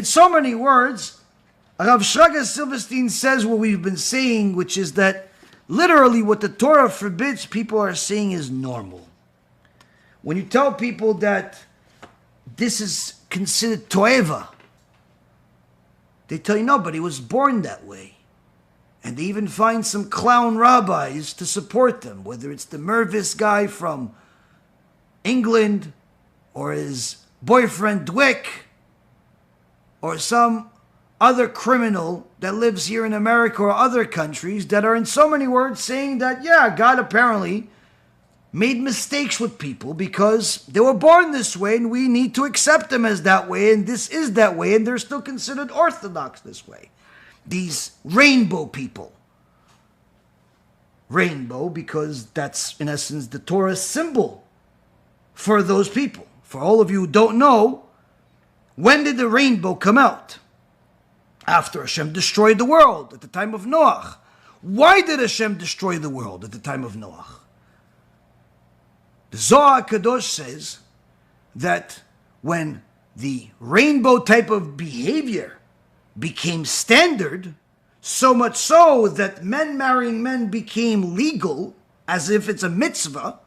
so many words, Rav Shraga Silverstein says what we've been saying, which is that literally what the Torah forbids, people are saying is normal. When you tell people that this is considered toeva, they tell you, no, but he was born that way. And they even find some clown rabbis to support them, whether it's the Mervis guy from England, or his boyfriend Dwick, or some other criminal that lives here in America or other countries that are in so many words saying that, yeah, God apparently made mistakes with people because they were born this way and we need to accept them as that way, and this is that way, and they're still considered orthodox this way. These rainbow people. Rainbow because that's in essence the Torah's symbol for those people. For all of you who don't know, when did the rainbow come out? After Hashem destroyed the world at the time of Noach. Why did Hashem destroy the world at the time of Noach? The Zohar Kadosh says that when the rainbow type of behavior became standard, so much so that men marrying men became legal, as if it's a mitzvah,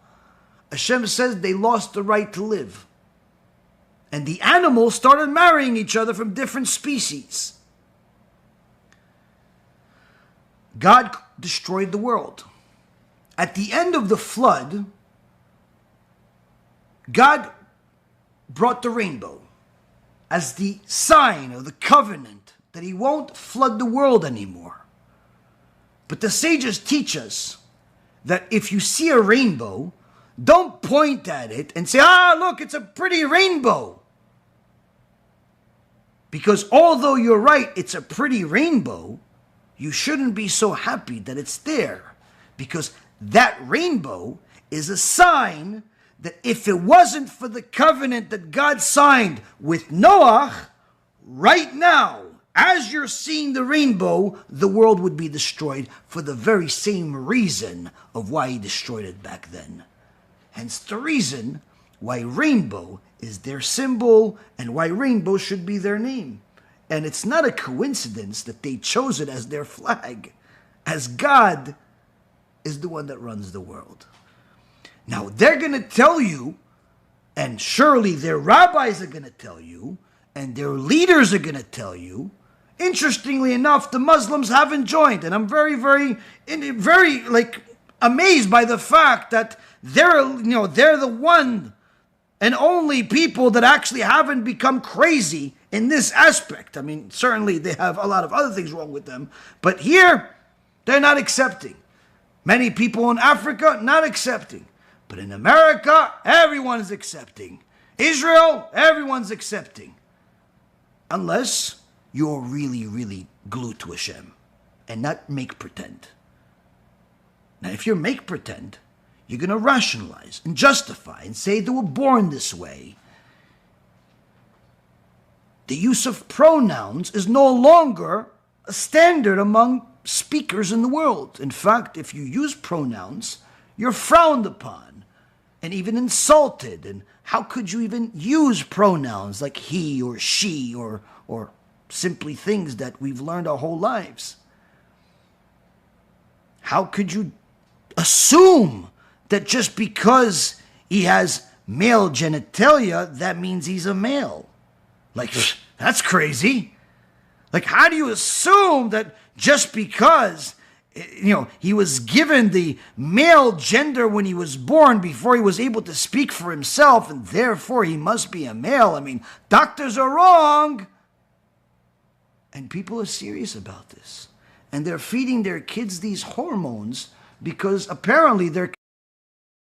Hashem says they lost the right to live. And the animals started marrying each other from different species. God destroyed the world. At the end of the flood, God brought the rainbow as the sign of the covenant that he won't flood the world anymore. But the sages teach us that if you see a rainbow, don't point at it and say, look, it's a pretty rainbow. Because although you're right, it's a pretty rainbow, you shouldn't be so happy that it's there. Because that rainbow is a sign that if it wasn't for the covenant that God signed with Noach, right now, as you're seeing the rainbow, the world would be destroyed for the very same reason of why he destroyed it back then. Hence the reason why rainbow is their symbol and why rainbow should be their name. And it's not a coincidence that they chose it as their flag, as God is the one that runs the world. Now, they're going to tell you, and surely their rabbis are going to tell you, and their leaders are going to tell you. Interestingly enough, the Muslims haven't joined, and I'm very amazed by the fact that they're the one and only people that actually haven't become crazy in this aspect. I mean, certainly they have a lot of other things wrong with them, but here, they're not accepting. Many people in Africa, not accepting. But in America, everyone is accepting. Israel, everyone's accepting. Unless you're really, really glued to Hashem and not make pretend. Now, if you make pretend, you're going to rationalize and justify and say they were born this way. The use of pronouns is no longer a standard among speakers in the world. In fact, if you use pronouns, you're frowned upon and even insulted. And how could you even use pronouns like he or she or simply things that we've learned our whole lives? How could you assume that just because he has male genitalia, that means he's a male? Like, that's crazy. Like, how do you assume that just because he was given the male gender when he was born before he was able to speak for himself, and therefore he must be a male? I mean, doctors are wrong. And people are serious about this. And they're feeding their kids these hormones because apparently they're